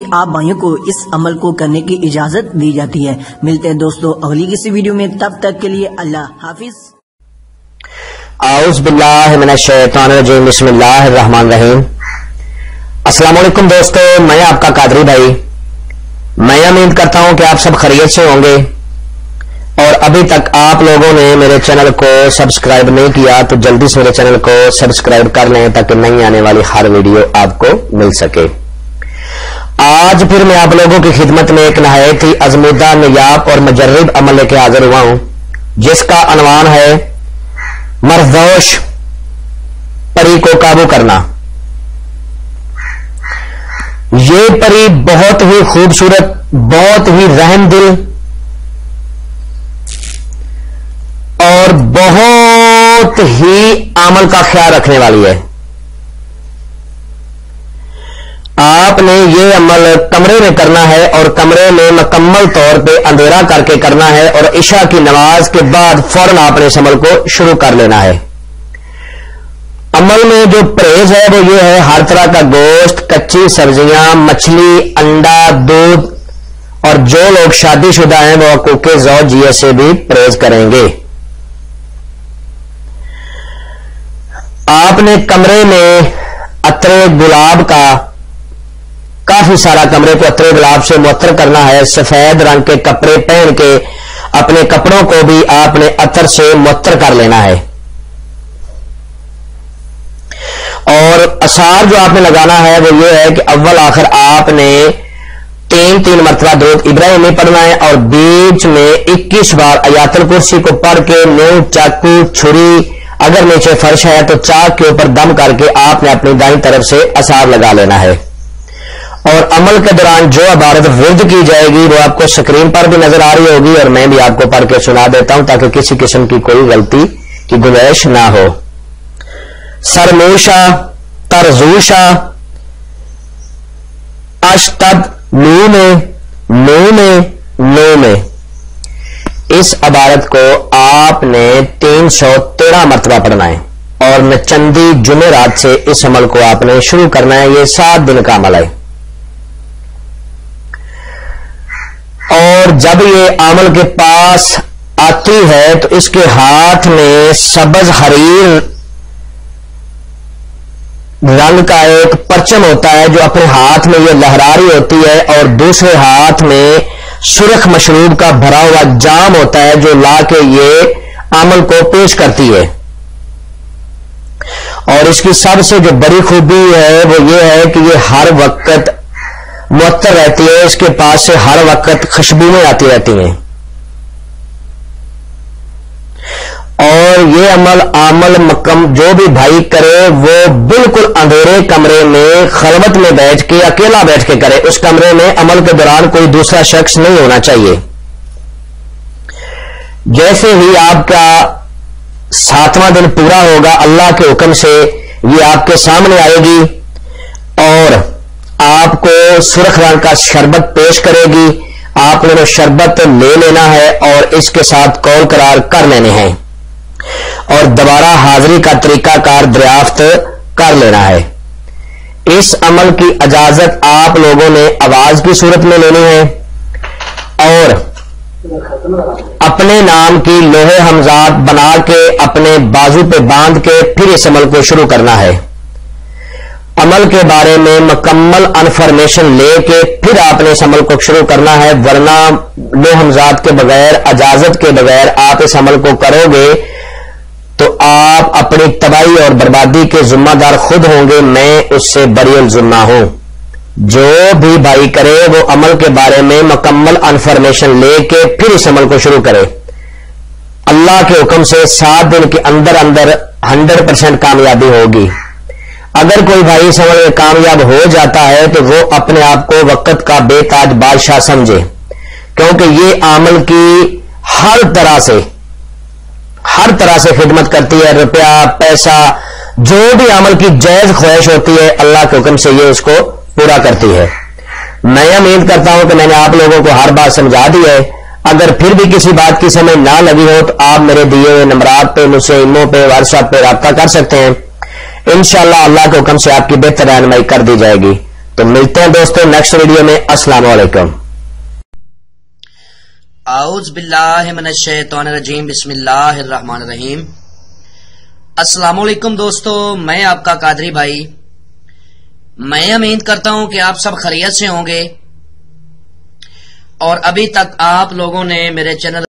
آپ بھائیوں کو اس عمل کو کرنے کی اجازت دی جاتی ہے۔ ملتے ہیں دوستوں اگلی کسی ویڈیو میں، تب تک کے لیے اللہ حافظ۔ اعوذ باللہ من الشیطان الرجیم، بسم اللہ الرحمن الرحیم۔ السلام علیکم دوستو، میں آپ کا قادری بھائی۔ میں امید کرتا ہوں کہ آپ سب خیریت سے ہوں گے، اور ابھی تک آپ لوگوں نے میرے چینل کو سبسکرائب نہیں کیا تو جلدی سے میرے چینل کو سبسکرائب کر لیں تاکہ نئی آنے والی ہر ویڈیو آپ کو مل سکے۔ آج پھر میں آپ لوگوں کی خدمت میں ایک نہایت ہی ازمودہ، نیاب اور مجرب عمل لے کے حاضر ہوا ہوں، جس کا عنوان ہے مرزوش پری کو قابو کرنا۔ یہ پری بہت ہی خوبصورت، بہت ہی رحم دل اور بہت ہی عمل کا خیال رکھنے والی ہے۔ آپ نے یہ عمل کمرے میں کرنا ہے، اور کمرے میں مکمل طور پہ اندھیرا کر کے کرنا ہے، اور عشاء کی نماز کے بعد فوراً آپ نے اس عمل کو شروع کر لینا ہے۔ عمل میں جو پرہیز ہے وہ یہ ہے، ہر طرح کا گوشت، کچی سبزیاں، مچھلی، انڈا، دودھ، اور جو لوگ شادی شدہ ہیں وہ حقوق زوجیہ سے بھی پرہیز کریں گے۔ آپ نے کمرے میں عطر گلاب کا کافی سارا کمرے کو عطر گلاب سے معطر کرنا ہے۔ سفید رنگ کے کپڑے پہن کے اپنے کپڑوں کو بھی آپ نے عطر سے معطر کر لینا ہے، اور اثار جو آپ نے لگانا ہے وہ یہ ہے کہ اول آخر آپ نے تین مرتبہ درود ابراہیمی پڑھنا ہے، اور بیچ میں 21 بار آیات الکرسی کو پڑھ کے نیو، چاقو، چھری، اگر نیچے فرش ہے تو چاک کے اوپر دم کر کے آپ نے اپنی دائیں طرف سے اثار لگا لینا ہے۔ اور عمل کے دوران جو عبارت ورد کی جائے گی وہ آپ کو سکرین پر بھی نظر آ رہی ہوگی، اور میں بھی آپ کو پڑھ کے سنا دیتا ہوں تاکہ کسی قسم کی کوئی غلطی کی گنجائش نہ ہو۔ سرموشا، ترزوشا، اشتد، نو میں اس عبارت کو آپ نے 313 مرتبہ پڑھنا ہے، اور نچندی جمعرات سے اس عمل کو آپ نے شروع کرنا ہے۔ یہ 7 دن کا عمل ہے، اور جب یہ عامل کے پاس آتی ہے تو اس کے ہاتھ میں سبز حریر رنگ کا ایک پرچم ہوتا ہے جو اپنے ہاتھ میں یہ لہرا رہی ہوتی ہے، اور دوسرے ہاتھ میں سرخ مشروب کا بھرا ہوا جام ہوتا ہے جو لا کے یہ عمل کو پیش کرتی ہے۔ اور اس کی سب سے جو بڑی خوبی ہے وہ یہ ہے کہ یہ ہر وقت معطر رہتی ہے، اس کے پاس سے ہر وقت خوشبوئیں آتی رہتی ہیں، اور یہ عمل جو بھی بھائی کرے وہ بالکل اندھیرے کمرے میں خلوت میں بیٹھ کے اکیلا بیٹھ کے کرے۔ اس کمرے میں عمل کے دوران کوئی دوسرا شخص نہیں ہونا چاہیے۔ جیسے ہی آپ کا 7واں دن پورا ہوگا، اللہ کے حکم سے یہ آپ کے سامنے آئے گی اور آپ کو سرخ رنگ کا شربت پیش کرے گی۔ آپ نے وہ شربت لے لینا ہے اور اس کے ساتھ قول قرار کر لینے ہیں، اور دوبارہ حاضری کا طریقہ کار دریافت کر لینا ہے۔ اس عمل کی اجازت آپ لوگوں نے آواز کی صورت میں لینی ہے، اور اپنے نام کی لوہے حمزات بنا کے اپنے بازو پہ باندھ کے پھر اس عمل کو شروع کرنا ہے۔ عمل کے بارے میں مکمل انفارمیشن لے کے پھر آپ نے اس عمل کو شروع کرنا ہے، ورنہ لوہ حمزات کے بغیر، اجازت کے بغیر آپ اس عمل کو کرو گے تو آپ اپنی تباہی اور بربادی کے ذمہ دار خود ہوں گے، میں اس سے بری الذمہ ہوں۔ جو بھی بھائی کرے وہ عمل کے بارے میں مکمل انفارمیشن لے کے پھر اس عمل کو شروع کرے۔ اللہ کے حکم سے 7 دن کے اندر 100% کامیابی ہوگی۔ اگر کوئی بھائی اس عمل میں کامیاب ہو جاتا ہے تو وہ اپنے آپ کو وقت کا بے تاج بادشاہ سمجھے، کیونکہ یہ عمل کی ہر طرح سے خدمت کرتی ہے۔ روپیہ، پیسہ، جو بھی عمل کی جائز خواہش ہوتی ہے، اللہ کے حکم سے یہ اس کو پورا کرتی ہے۔ میں امید کرتا ہوں کہ میں نے آپ لوگوں کو ہر بات سمجھا دی ہے۔ اگر پھر بھی کسی بات کی سمجھ نہ لگی ہو تو آپ میرے دیے ہوئے نمبرات پہ مجھ سے ایمو پہ، واٹس ایپ پہ رابطہ کر سکتے ہیں۔ انشاءاللہ اللہ کے حکم سے آپ کی بہتر رہنمائی کر دی جائے گی۔ تو ملتے ہیں دوستوں نیکسٹ ویڈیو میں. السلام علیکم. اعوذ باللہ من الشیطان الرجیم. بسم اللہ الرحمن الرحیم. السلام علیکم دوستو، میں آپ کا قادری بھائی. میں امید کرتا ہوں کہ آپ سب خیریت سے ہوں گے، اور ابھی تک آپ لوگوں نے میرے چینل